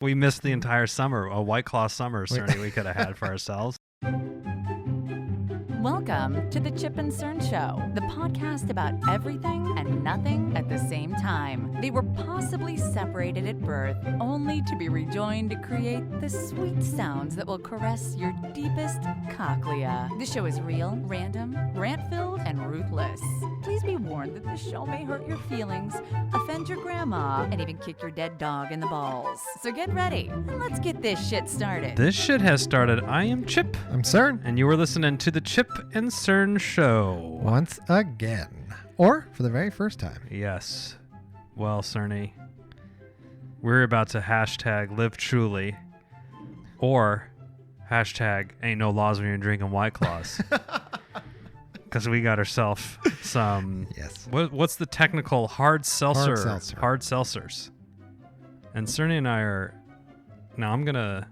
We missed the entire summer, a White Claw summer, certainly we could have had for ourselves. Welcome to the Chip and Cern Show, the podcast about everything and nothing at the same time. They were possibly separated at birth, only to be rejoined to create the sweet sounds that will caress your deepest cochlea. The show is real, random, rant-filled, and ruthless. Please be warned that this show may hurt your feelings, offend your grandma, and even kick your dead dog in the balls. So get ready, and let's get this shit started. This shit has started. I am Chip. I'm Cern. And you were listening to the Chip and Cern Show. Once again. Or for the very first time. Yes. Well, Cerny, we're about to hashtag live truly or hashtag ain't no laws when you're drinking White Claws. Because we got ourselves some. Yes. What's the technical hard seltzer? Hard seltzers. And Cerny and I are. Now I'm gonna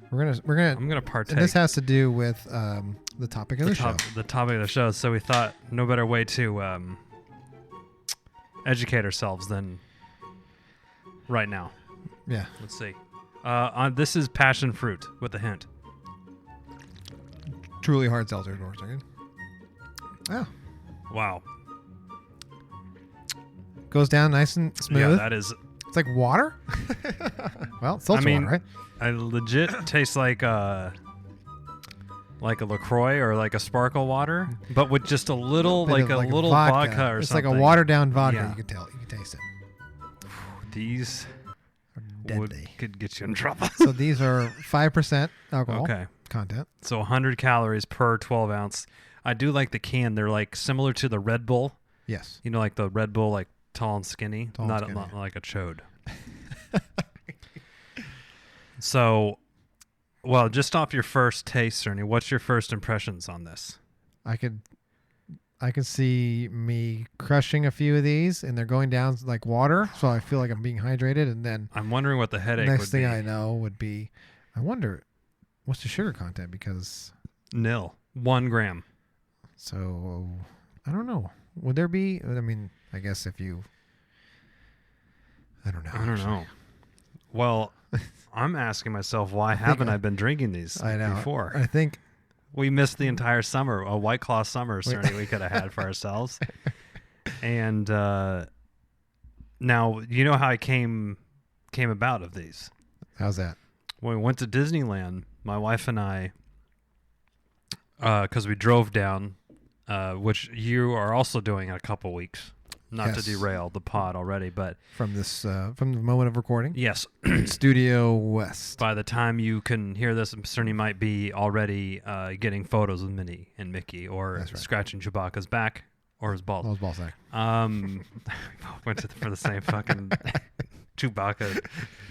partake. And this has to do with the topic of the show. The topic of the show. So we thought no better way to educate ourselves than right now. Yeah. Let's see. This is passion fruit with a hint. Truly hard seltzer for a second. Oh. Wow. Goes down nice and smooth. Yeah, that is. It's like water. Well, it's seltzer water, right? I legit taste like a LaCroix or like a sparkle water, but with just a little little vodka or it's something. like a watered down vodka. Yeah. You can tell. You can taste it. These Deadly. could get you in trouble. So these are 5% alcohol content. So 100 calories per 12 ounce. I do like the can. They're like similar to the Red Bull. Yes. You know, like the Red Bull, like tall and skinny, not like a chode. So, well, just off your first taste, Cerny, what's your first impressions on this? I could see me crushing a few of these, and they're going down like water, so I feel like I'm being hydrated. And then I'm wondering what the headache next would thing be. I know would be, I wonder, what's the sugar content? Because 1 gram. So I don't know. Would there be? I mean, I guess if you, I don't know. Well, I'm asking myself, why haven't I been drinking these before? I think we missed the entire summer, a White Claw summer, certainly we could have had for ourselves. And now, you know how I came about of these? How's that? When we went to Disneyland, my wife and I, because we drove down, which you are also doing in a couple weeks. Not to derail the pod already, but from the moment of recording, yes, Studio West. By the time you can hear this, Cerny might be already getting photos of Minnie and Mickey, or scratching Chewbacca's back or his balls. Oh, his ball sack. We went for the same fucking Chewbacca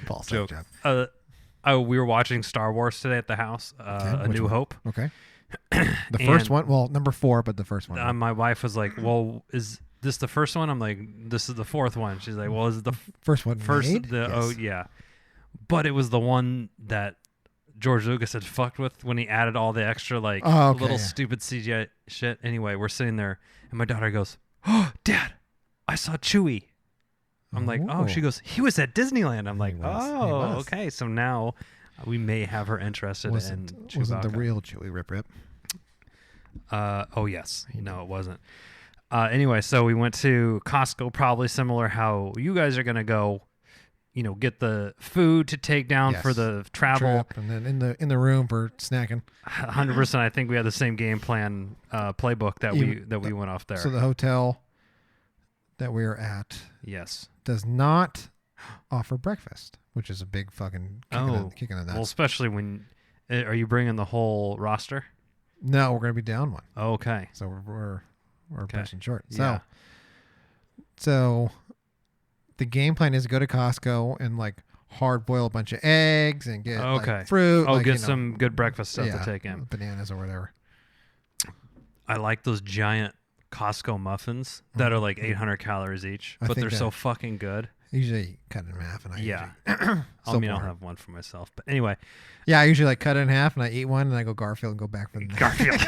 ball sack joke. Job. We were watching Star Wars today at the house. A New Hope. Okay. The first one, well, number 4, but the first one. My wife was like, "Well, is this the first one?" I'm like, "This is the 4th one." She's like, "Well, is it the first one made? Yes. Oh, yeah." But it was the one that George Lucas had fucked with when he added all the extra stupid CGI shit. Anyway, we're sitting there, and my daughter goes, "Oh, Dad, I saw Chewie." I'm like, "Oh." She goes, "He was at Disneyland." I'm like, "Oh, okay." So now we may have her interested in Chewbacca. Wasn't the real Chewie Rip Rip? Oh yes. No, it wasn't. Anyway, so we went to Costco, probably similar how you guys are going to go, get the food to take down for the travel. And then in the room for snacking. 100%. I think we had the same game plan playbook that we went off there. So the hotel that we are at does not offer breakfast, which is a big fucking kick in the nuts. Well, especially when, are you bringing the whole roster? No, we're going to be down one. Okay. So we're a person short. Yeah. So the game plan is to go to Costco and hard boil a bunch of eggs and get fruit. Oh, get some good breakfast stuff to take in. Bananas or whatever. I like those giant Costco muffins that are 800 calories each, but they're so fucking good. Usually cut it in half, and I'll have one for myself. But anyway, I usually cut it in half, and I eat one, and I go Garfield and go back for the Garfield.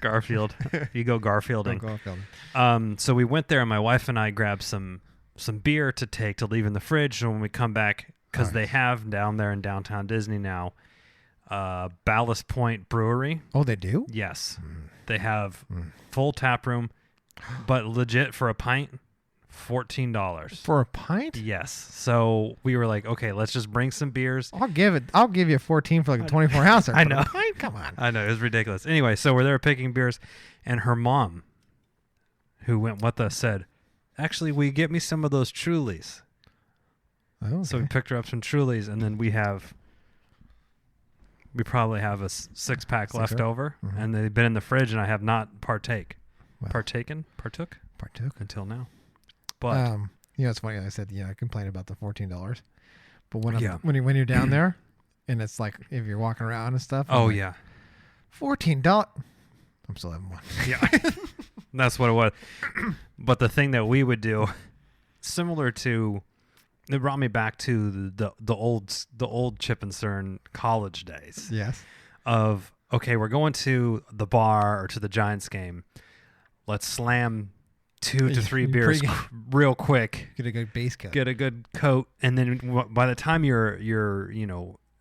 Garfield. You go Garfielding. Garfielding. So we went there, and my wife and I grabbed some some beer to take to leave in the fridge. So when we come back, because they have down there in downtown Disney now, Ballast Point Brewery. Oh, they do? Yes. They have full tap room, but legit for a pint, $14. For a pint? Yes. So we were like, okay, let's just bring some beers. I'll give you 14 for like a 24 ouncer. I know. A pint? Come on. I know. It was ridiculous. Anyway, so we're there picking beers, and her mom, who went with us, said, actually, will you get me some of those Trulies? Okay. So we picked her up some Trulies, and then we probably have a 6-pack left over, and they've been in the fridge, and I have not partook until now. But it's funny. I said, I complained about the $14, but when you're down there, and it's like if you're walking around and stuff. $14. I'm still having one. Yeah, that's what it was. But the thing that we would do, similar to. It brought me back to the old Chip and Cern college days. Yes. Of, okay, we're going to the bar or to the Giants game. Let's slam 2 to 3 beers real quick. Get a good base coat. Get a good coat, and then by the time you're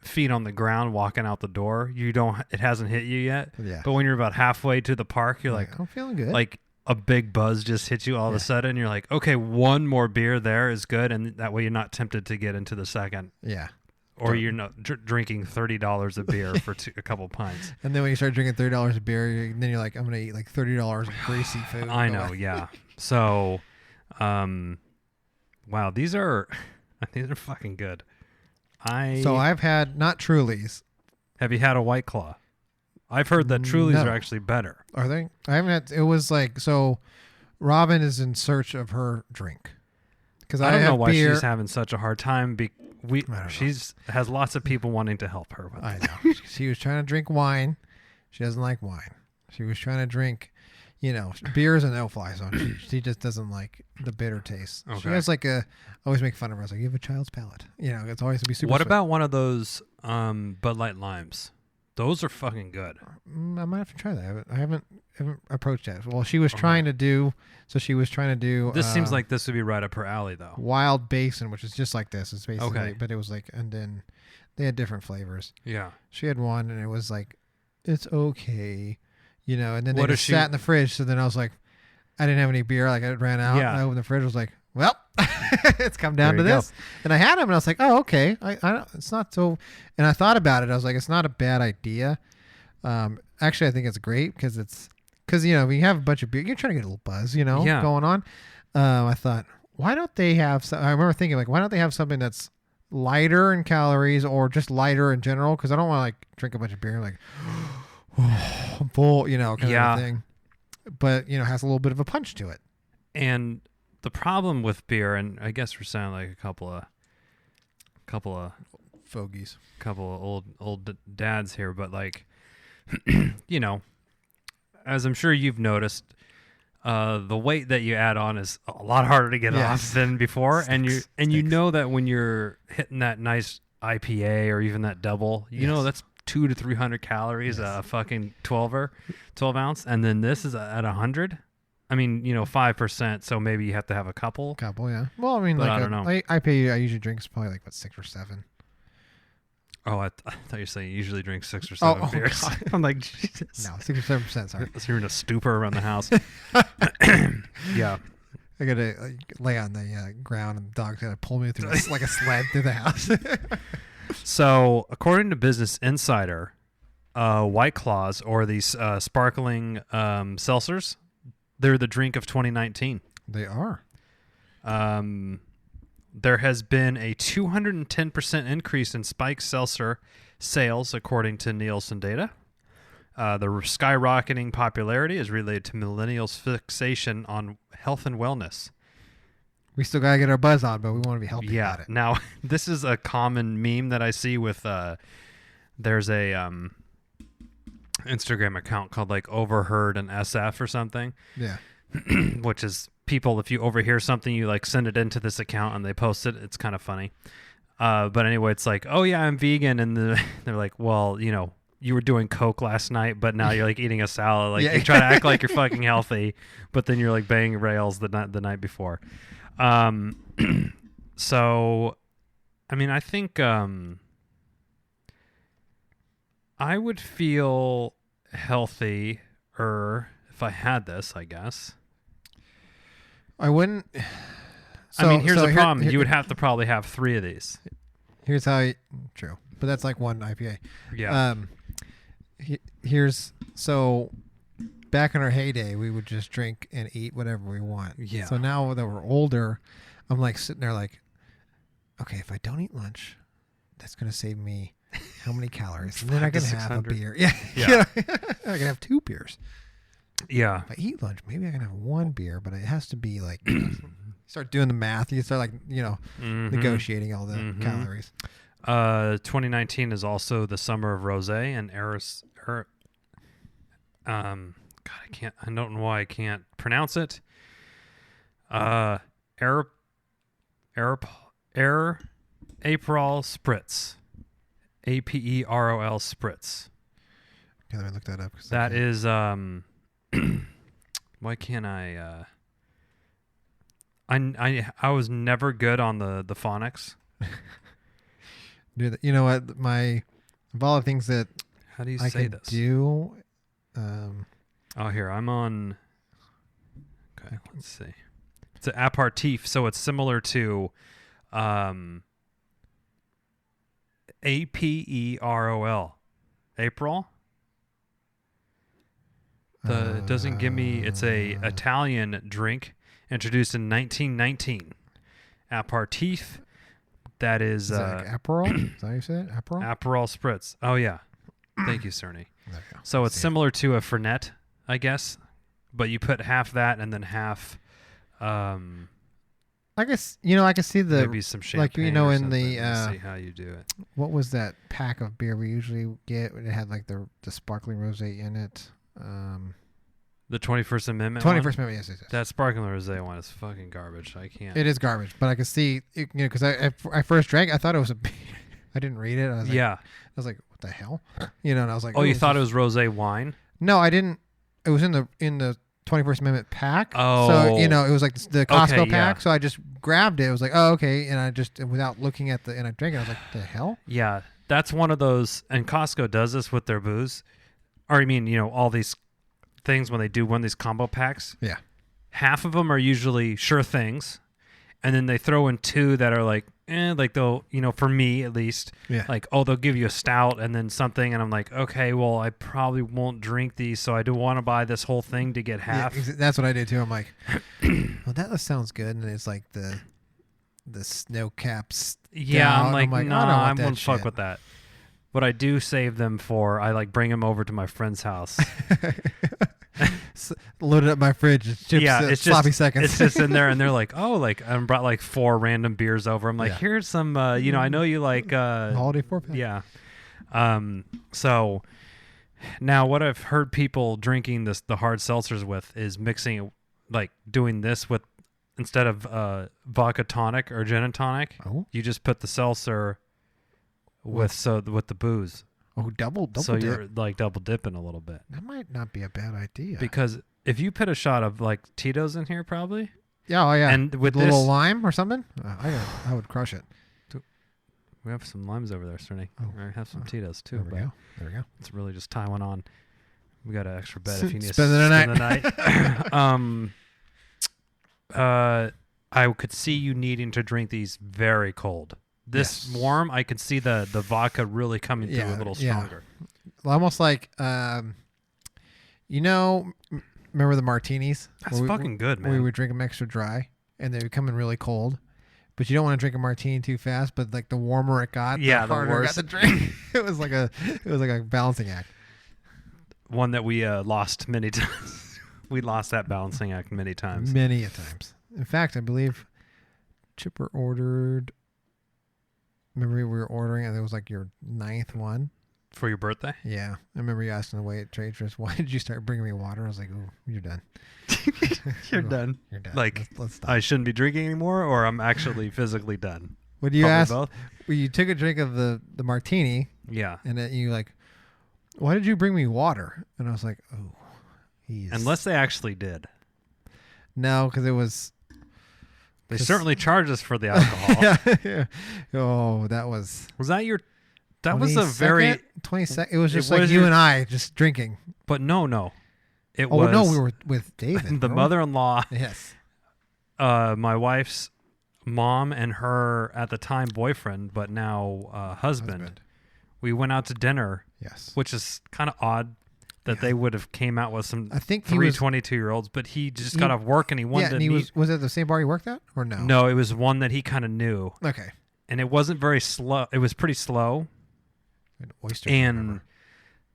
feet on the ground walking out the door, it hasn't hit you yet. Yeah. But when you're about halfway to the park, you're like, I'm feeling good. Like a big buzz just hits you all of a sudden. You're like, okay, one more beer there is good, and that way you're not tempted to get into the second. Yeah. Or you're not drinking $30 a beer for a couple pints. And then when you start drinking $30 a beer, then you're like, I'm going to eat like $30 of greasy food. I know, yeah. So, wow, these are fucking good. So I've had, not Trulies. Have you had a White Claw? I've heard that Trulies are actually better. Are they? I haven't had. It was like, so Robin is in search of her drink. Because I don't know why she's having such a hard time. Has lots of people wanting to help her with it. I know. She was trying to drink wine. She doesn't like wine. She was trying to drink, beers and no-fly zone. She just doesn't like the bitter taste. Okay. She has like I always make fun of her. I was like, you have a child's palate. It's always to be super What sweet. about one of those Bud Light Limes? Those are fucking good. I might have to try that. I haven't approached that. Well, she was trying to do. So she was trying to do. This seems like this would be right up her alley, though. Wild Basin, which is just like this. It's basically, but it was like, and then they had different flavors. Yeah. She had one, and it was like, it's okay, and then they just sat in the fridge. So then I was like, I didn't have any beer. Like I ran out. Yeah. And I opened the fridge. I was like, well, it's come down to this. Go. And I had them, and I was like, oh, okay. It's not so. And I thought about it. I was like, it's not a bad idea. Actually, I think it's great because when you have a bunch of beer, you're trying to get a little buzz, going on. I thought, why don't they have? I remember thinking, like, why don't they have something that's lighter in calories or just lighter in general? Because I don't want to like drink a bunch of beer and like, oh, I'm full, kind of thing. But has a little bit of a punch to it. And the problem with beer, and I guess we're sounding like a couple of fogies, couple of old dads here, but like, as I'm sure you've noticed, the weight that you add on is a lot harder to get off than before, and you know that when you're hitting that nice IPA or even that double, that's 200 to 300 calories a fucking 12 ounce, and then this is at 100. I mean, 5%, so maybe you have to have a couple. Yeah. Well, I mean, but I don't know. IPA I usually drink is probably like 6 or 7. Oh, I thought you were saying you usually drink 6 or 7 beers. God. I'm like, Jesus. No, 6 or 7%. Sorry. So you're in a stupor around the house. Yeah. I gotta lay on the ground, and the dog's gonna pull me through like a sled through the house. So, according to Business Insider, White Claws, or these sparkling seltzers, they're the drink of 2019. They are. There has been a 210% increase in spiked seltzer sales, according to Nielsen data. The skyrocketing popularity is related to millennials' fixation on health and wellness. We still got to get our buzz on, but we want to be healthy about it. Now, this is a common meme that I see with, there's a Instagram account called like Overheard and SF or something. Yeah. Which is people, if you overhear something, you like send it into this account and they post it. It's kind of funny. But anyway, it's like, oh yeah, I'm vegan. And they're like, well, you were doing Coke last night, but now you're like eating a salad. Like you try to act like you're fucking healthy, but then you're like banging rails the night before. So, I mean, I think I would feel healthier if I had this, I guess. I wouldn't. I mean, here's the problem. You would have to probably have 3 of these. Here's how true. But that's like one IPA. Yeah. So back in our heyday, we would just drink and eat whatever we want. Yeah. So now that we're older, I'm like sitting there like, okay, if I don't eat lunch, that's going to save me how many calories? And then I can have a beer. Yeah. Yeah. I can have 2 beers. Yeah. If I eat lunch, maybe I can have 1 beer, but it has to be like, start doing the math. You start like, negotiating all the calories. 2019 is also the summer of rosé and God, I don't know why I can't pronounce it. Aperol Spritz. Aperol Spritz. Okay, let me look that up. That is, why can't I was never good on the phonics. You know what? Of all the things that how do you I say can this? Do. Here I'm on. Okay, let's see. It's an aperitif, so it's similar to Aperol. April. It doesn't give me. It's a Italian drink introduced in 1919. Aperitif. That is that like Aperol? Is that how you say it? Aperol? Aperol Spritz. Oh yeah. Thank you, Cerny. So it's similar to a Fernet, I guess, but you put half that and then half. I guess I can see the maybe some champagne. Like in the see how you do it. What was that pack of beer we usually get? It had like the sparkling rosé in it. The 21st Amendment. 21st Amendment. Yes. That sparkling rosé one is fucking garbage. I can't. It is garbage, but I can see because I first drank, I thought it was a beer. I didn't read it. I was like, what the hell? And I was like, oh, you thought it was rosé wine? No, I didn't. It was in the 21st Amendment pack. Oh. So, it was like the Costco pack. Yeah. So I just grabbed it. I was like, oh, okay. And I just, without looking at and I drank it. I was like, the hell? Yeah. That's one of those, and Costco does this with their booze. Or I mean, all these things when they do one of these combo packs. Yeah. Half of them are usually sure things. And then they throw in 2 that are like, like they'll, for me at least, like, oh, they'll give you a stout and then something. And I'm like, okay, well, I probably won't drink these. So I do want to buy this whole thing to get half. Yeah, that's what I did too. I'm like, well, that sounds good. And it's like the snow caps. Yeah. I'm like, no, I won't fuck with that. But I do save them I like bring them over to my friend's house. Loaded up my fridge. It's sloppy seconds. It's just in there, and they're like, oh, like I brought like 4 random beers over. I'm like, here's some, I know you like holiday 4-pack. Yeah. So now what I've heard people drinking the hard seltzers with is mixing, like doing this with instead of vodka tonic or gin and tonic. Oh. You just put the seltzer with the booze. Oh, double so dip. You're like double dipping a little bit. That might not be a bad idea. Because if you put a shot of like Tito's in here, probably. Yeah, oh yeah. And with a little lime or something, I would crush it. We have some limes over there, Cerny. Oh. We have some Tito's too. There we go. It's really just tying on. We got an extra bed if you need to spend the night. I could see you needing to drink these very cold. This warm, I could see the vodka really coming through a little stronger. Almost like, remember the martinis? That's fucking good, man. We would drink them extra dry, and they would come in really cold. But you don't want to drink a martini too fast. But like the warmer it got, the harder it got to drink. It was like a balancing act. One that we lost many times. We lost that balancing act many times. Many a times. In fact, I believe Chipper ordered. Remember we were ordering, and it was like your 9th one. For your birthday? Yeah. I remember you asking the waitress, why did you start bringing me water? I was like, oh, you're done. You're done. You're done. Like, let's stop. I shouldn't be drinking anymore, or I'm actually physically done? What do you ask? Both? Well, you took a drink of the martini. Yeah. And then you like, why did you bring me water? And I was like, oh, Unless they actually did. No, because it was... They certainly charged us for the alcohol. Yeah. Oh, that was. Was that your? That was a very 22nd. It was just like you and I just drinking. But no. It was. Oh no, we were with David. The mother-in-law. Yes. My wife's mom and her at the time boyfriend, but now husband. We went out to dinner. Yes. Which is kind of odd that they would have came out with some. I think 22-year-olds, but he just got off work and he wanted to meet. Was it the same bar he worked at or no? No, it was one that he kind of knew. Okay. And it wasn't very slow. It was pretty slow. An oyster. And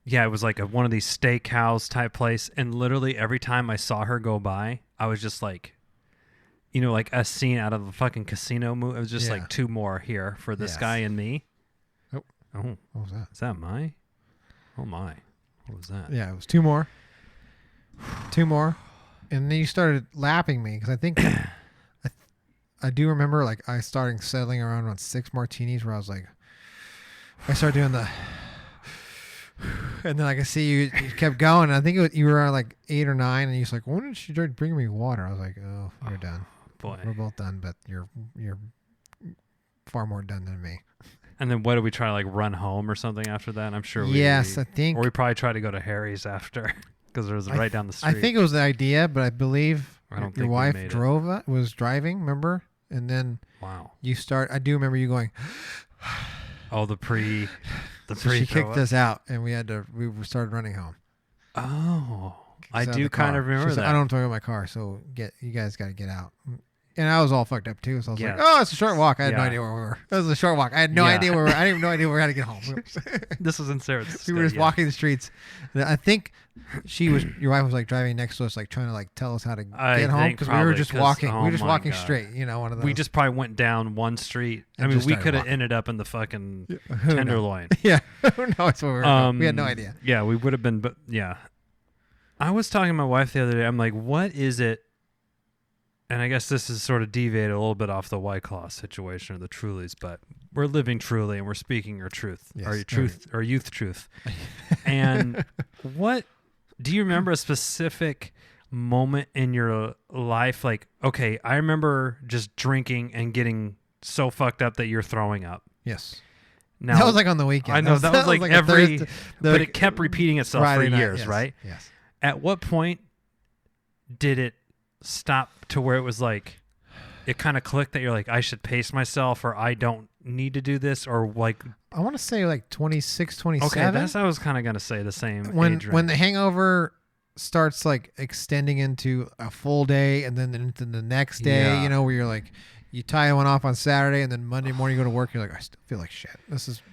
yeah, it was like one of these steakhouse type place. And literally every time I saw her go by, I was just like, like a scene out of a fucking casino movie. It was just like 2 more here for this guy and me. Oh, what was that? Is that my? Oh my. What was that? Yeah, it was 2 more. 2 more. And then you started lapping me because I think I do remember like I started settling around 6 martinis where I was like, I started doing the, and then I could see you kept going. I think you were on like 8 or 9 and you was like, when did she start bringing me water? I was like, oh, you're done. Boy. We're both done, but you're far more done than me. And then what did we try to like run home or something after that? I'm sure I think. Or we probably tried to go to Harry's after because it was right down the street. I think it was the idea, but I believe your wife was driving, remember? And then you start. I do remember you going. Oh, the pre. So she kicked us out, and we started running home. Oh, I do kind of remember that. I don't talk about my car, so you guys got to get out. And I was all fucked up too, so I was like, "Oh, it's a short walk." I had no idea where we were. It was a short walk. I had no idea where we were. I didn't have no idea where we had to get home. This was in Sarasota. We were just walking the streets. And I think your wife was like driving next to us, like trying to like tell us how to get home because we were just walking. We were just walking straight. One of those. We just probably went down one street. I mean, we could have ended up in the fucking Tenderloin. Yeah, who knows where we were? We had no idea. Yeah, we would have been, but yeah. I was talking to my wife the other day. I'm like, what is it? And I guess this is sort of deviated a little bit off the White Claw situation or the Trulies, but we're living truly and we're speaking our truth, our youth truth. And what do you remember a specific moment in your life? Like, okay, I remember just drinking and getting so fucked up that you're throwing up. Yes. Now, that was like on the weekend. I know that was like every, but it kept repeating itself for years, right? Yes. At what point did it stop to where it was like it kind of clicked that you're like, I should pace myself or I don't need to do this, or like I want to say like 26, 27. Okay, that's I was kind of going to say the same when the hangover starts like extending into a full day and then into the next day, where you're like you tie one off on Saturday and then Monday morning you go to work, you're like, I still feel like shit.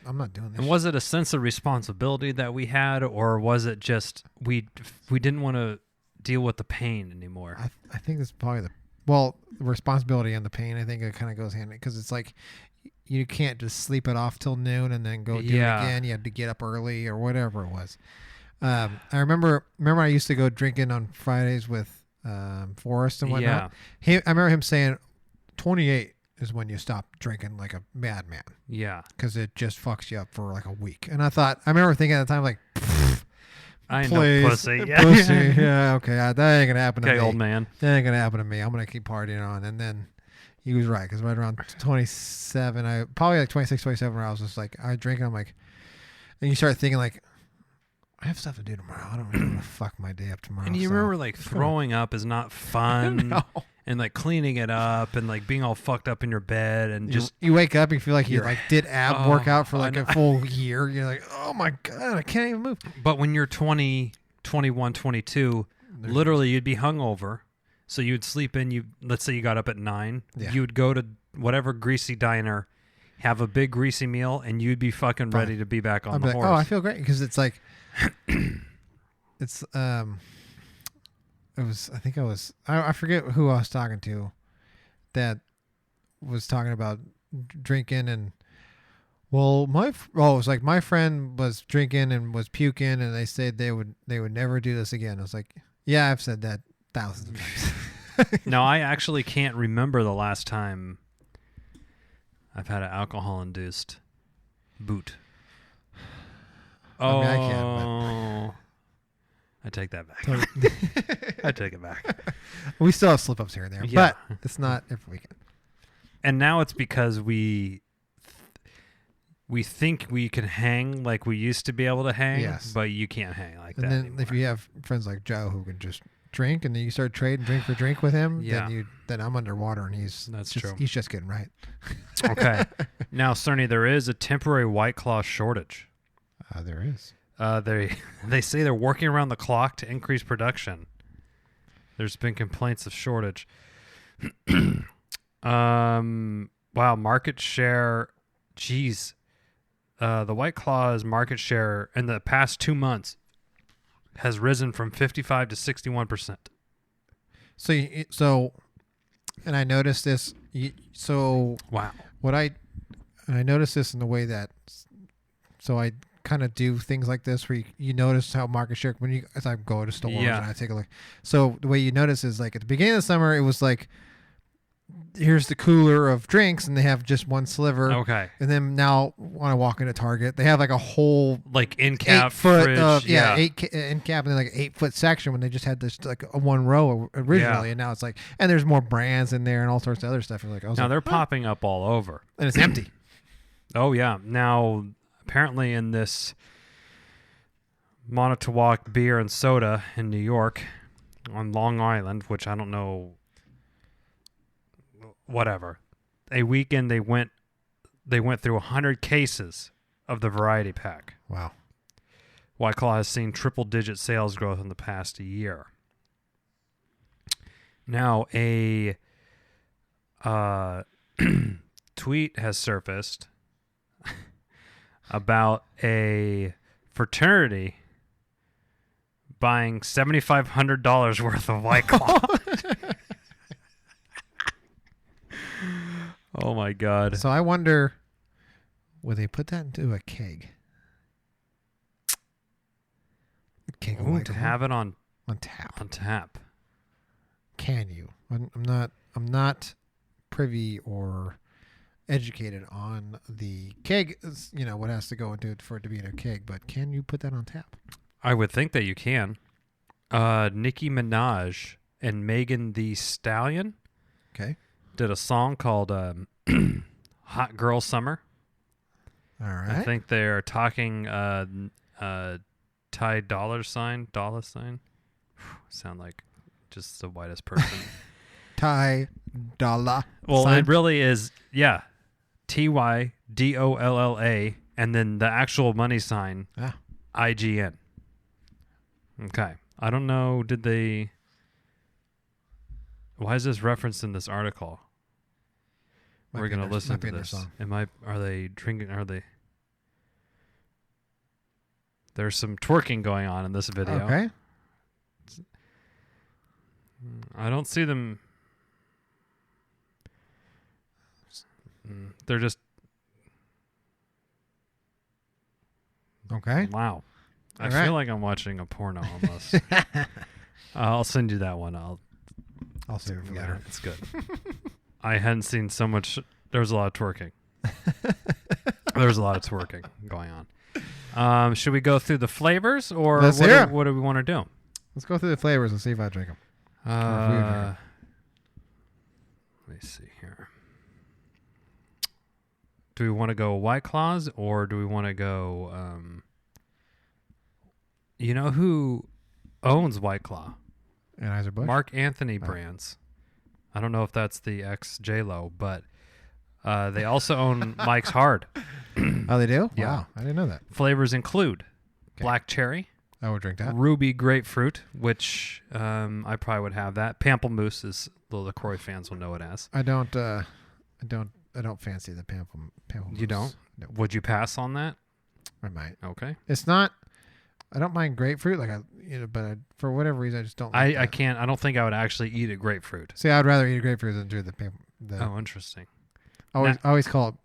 I'm not doing this. And was it a sense of responsibility that we had, or was it just we didn't want to deal with the pain anymore? I think that's probably the responsibility and the pain. I think it kind of goes hand in because it's like you can't just sleep it off till noon and then go do it again. You have to get up early or whatever it was. I remember I used to go drinking on Fridays with Forrest and whatnot. I remember him saying 28 is when you stop drinking like a madman. Yeah. Because it just fucks you up for like a week. And I remember thinking at the time like, I know pussy. Yeah. Pussy. Yeah, okay. That ain't going to happen to me. Okay, old man. That ain't going to happen to me. I'm going to keep partying on. And then he was right because right around 27, probably like 26, 27, where I was just like, I drink and I'm like, and you start thinking like, I have stuff to do tomorrow. I don't really want to fuck my day up tomorrow. And you remember like throwing up is not fun. No. And like cleaning it up and like being all fucked up in your bed and just you wake up and you feel like you like did ab workout for like a full year. You're like, oh my God, I can't even move. But when you're 20, 21, 22, literally you'd be hungover. So you'd sleep in, let's say you got up at 9, you would go to whatever greasy diner, have a big greasy meal, and you'd be fucking ready to be back on the horse. Oh, I feel great because it's like, it's, I forget who I was talking to that was talking about drinking and it was like my friend was drinking and was puking and they said they would never do this again. I was like, yeah, I've said that thousands of times. No, I actually can't remember the last time I've had an alcohol-induced boot. I mean, I can, but I take that back. I take it back. We still have slip-ups here and there, but it's not every weekend. And now it's because we think we can hang like we used to be able to hang, but you can't hang like that anymore. If you have friends like Joe who can just drink, and then you start trading drink for drink with him, then I'm underwater, and he's just getting right. Okay. Now, Cerny, there is a temporary White Claw shortage. There is. They say they're working around the clock to increase production. There's been complaints of shortage. Wow, market share. Jeez. The White Claw's market share in the past 2 months has risen from 55 to 61%. So, and I noticed this. Wow. I noticed this in the way that. So I kind of do things like this where you notice how market share as I go to stores and I take a look. So the way you notice is like at the beginning of the summer, it was like, here's the cooler of drinks, and they have just one sliver. Okay. And then now when I walk into Target, they have like a whole like end cap 8 foot fridge. Of, end cap, and then like an 8 foot section when they just had this like a one row originally, and now it's like, and there's more brands in there and all sorts of other stuff. They're popping up all over, and it's empty. Oh yeah. Now apparently in this Montauk beer and soda in New York on Long Island, which I don't know. Whatever. A weekend they went through 100 cases of the variety pack. Wow. White Claw has seen triple-digit sales growth in the past year. Now, a tweet has surfaced about a fraternity buying $7,500 worth of White Claw. Oh my God. So I wonder, would they put that into a keg? To have it on tap. On tap. Can you? I'm not privy or educated on the keg, what has to go into it for it to be in a keg, but can you put that on tap? I would think that you can. Nicki Minaj and Megan Thee Stallion. Okay. Did a song called Hot Girl Summer. All right. I think they're talking Ty dollar sign. Sound like just the whitest person. Ty dollar Well, sign? it really is, TYDOLLA, and then the actual money sign, IGN. Okay. I don't know, why is this referenced in this article? We're going to listen to this. Are they drinking? There's some twerking going on in this video. Okay. I don't see them. They're just. Okay. Wow. I feel like I'm watching a porno almost. I'll send you that one. I'll save it for later. It's good. I hadn't seen so much. There was a lot of twerking. There was a lot of twerking going on. Should we go through the flavors, or what do we want to do? Let's go through the flavors and see if I drink them. Let me see here. Do we want to go White Claws, or do we want to go... you know who owns White Claw? Anheuser-Busch? Mark Anthony Brands. I don't know if that's the ex-J-Lo, but they also own Mike's Hard. Oh, they do? Yeah. Wow, I didn't know that. Flavors include black cherry. I would drink that. Ruby grapefruit, which I probably would have that. Pamplemousse is the LaCroix fans will know it as. I don't fancy the pamplemousse. You don't? No. Would you pass on that? I might. Okay. It's not. I don't mind grapefruit, but for whatever reason, I just don't. Like I can't. I don't think I would actually eat a grapefruit. See, I'd rather eat a grapefruit than do the. Oh, interesting. I always call it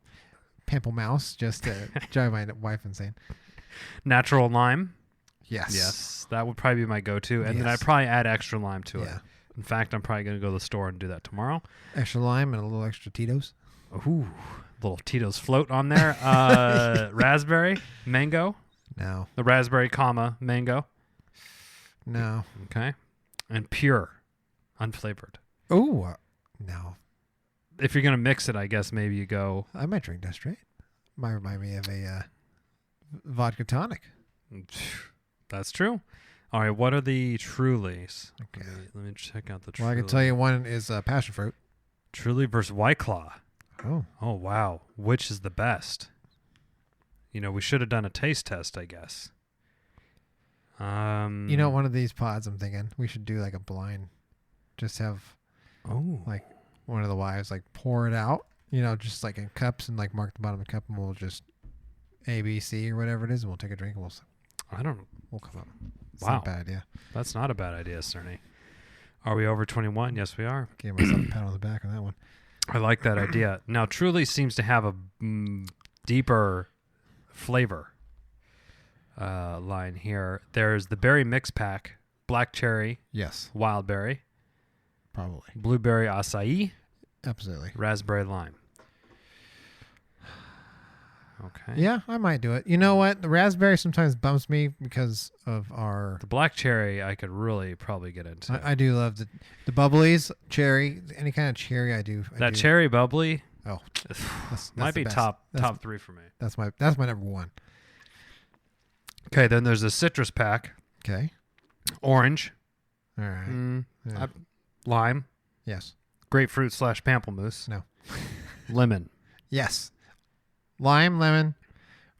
pamplemousse just to drive my wife insane. Natural lime. Yes, that would probably be my go-to, and then I'd probably add extra lime to it. In fact, I'm probably going to go to the store and do that tomorrow. Extra lime and a little extra Tito's. Ooh, little Tito's float on there. Raspberry, mango. No. The raspberry, mango. No. Okay. And pure, unflavored. Oh, no. if you're gonna mix it, I guess maybe you go. I might drink that straight. Might remind me of a vodka tonic. That's true. All right, what are the Trulies? Okay, let me check out the. Well, I can tell you one is passion fruit. Truly versus White Claw. Oh wow! Which is the best? We should have done a taste test, I guess. One of these pods, I'm thinking we should do like a blind. Just have, like one of the wives like pour it out, just like in cups and like mark the bottom of the cup, and we'll just A, B, C or whatever it is, and we'll take a drink and we'll come up. It's not a bad idea. That's not a bad idea, Cerny. Are we over 21? Yes, we are. Gave myself a pat on the back on that one. I like that idea. Now, Truly seems to have a deeper flavor line here. There's the berry mix pack, black cherry, yes, wild berry, probably blueberry acai, absolutely, raspberry lime. Okay. Yeah, I might do it. You know what? The raspberry sometimes bumps me because of the black cherry. I could really probably get into. I do love the bubblies, cherry, any kind of cherry. I do. Cherry bubbly. Oh, that's might be top 3 for me. That's my number one. Okay, then there's a citrus pack. Okay. Orange. All right. Yeah. Lime. Yes. Grapefruit / pamplemousse. No. Lemon. Yes. Lime, lemon,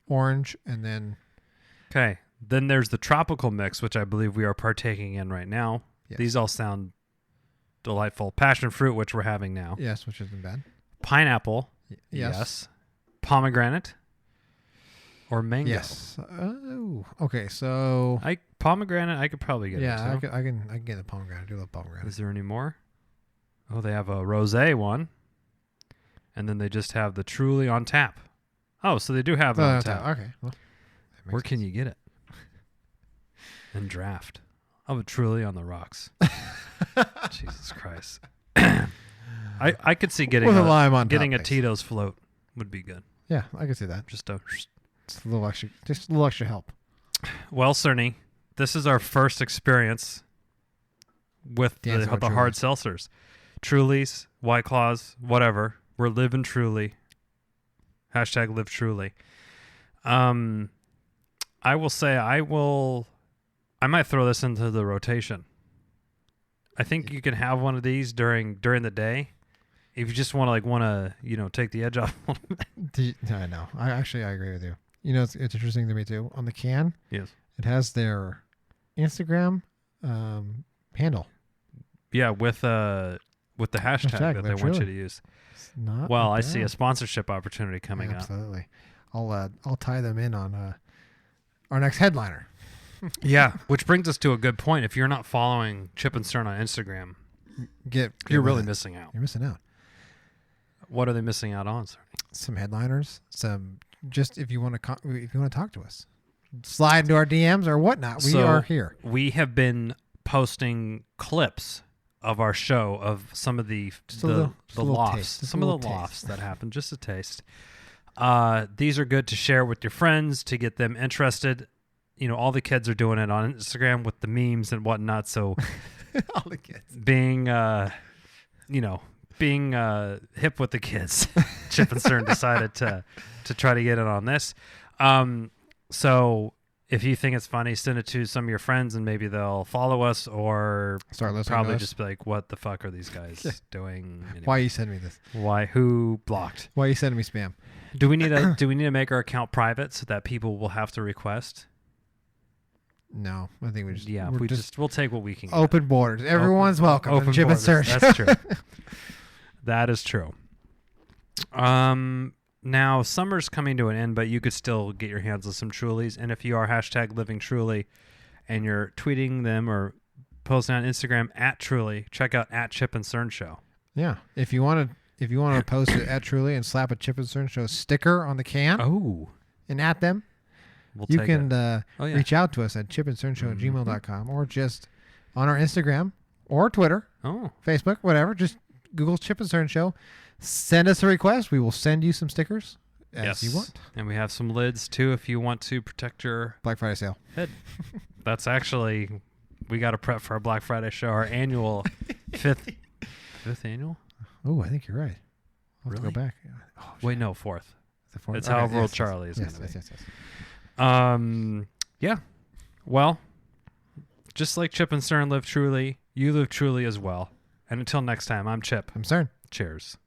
orange, and then... Okay. Then there's the tropical mix, which I believe we are partaking in right now. Yes. These all sound delightful. Passion fruit, which we're having now. Yes, which isn't bad. Pineapple. Yes. Pomegranate. Or mango. Yes. Oh, okay. So... Pomegranate, I could probably get into. Yeah, I can get the pomegranate. I do love pomegranate. Is there any more? Oh, they have a rosé one. And then they just have the Truly on tap. Oh, so they do have it on tap. Okay. Well, where can you get it? And draft. Oh, Truly on the rocks. Jesus Christ. I could see getting a lime on getting top, a Tito's float would be good. Yeah, I could see that. Just a little extra help. Well, Cerny, this is our first experience with the hard seltzers. Trulies, White Claws, whatever. We're living truly. Hashtag live truly. I will say I might throw this into the rotation. I think you can have one of these during the day if you just want to take the edge off a little bit. I know. I agree with you. It's interesting to me too. On the can, yes, it has their Instagram handle. Yeah, with the hashtag that they want you to use. I see a sponsorship opportunity coming up. Absolutely. I'll tie them in on our next headliner. Yeah, which brings us to a good point. If you're not following Chip and Cern on Instagram, you're really missing out. You're missing out. What are they missing out on, sir? Some headliners. Just if you want to talk to us, slide into our DMs or whatnot. We are here. We have been posting clips of our show of some of the lofts, some of the lofts that happen. Just a taste. These are good to share with your friends to get them interested. All the kids are doing it on Instagram with the memes and whatnot. So, all the kids being hip with the kids, Chip and Cern decided to try to get it on this. So if you think it's funny, send it to some of your friends and maybe they'll follow us or start listening. Probably just be like, "What the fuck are these guys doing?" Anyway. Why are you sending me this? Why? Who blocked? Why are you sending me spam? Do we need to make our account private so that people will have to request? No, I think we just we'll take what we can. Open get. Borders. Everyone's welcome. Open Chip and Cern. That's true. That is true. Now summer's coming to an end, but you could still get your hands on some Trulies. And if you are hashtag living truly, and you're tweeting them or posting on Instagram at Truly, check out at Chip and Cern Show. Yeah, if you want to post it at Truly and slap a Chip and Cern Show sticker on the can. Oh, and at them. You can reach out to us at chipandcernshow@gmail.com or just on our Instagram or Twitter, Facebook, whatever. Just Google Chip and Cern Show. Send us a request. We will send you some stickers as you want. And we have some lids too if you want to protect your Black Friday sale. Head. That's actually, we got to prep for our Black Friday show, our annual fifth annual. Oh, I think you're right. Let's go back. Oh, wait, no, 4th. The 4th. It's however old Charlie is going to be. Yes. Yeah. Well, just like Chip and Cern live truly, you live truly as well. And until next time, I'm Chip. I'm Cern. Cheers.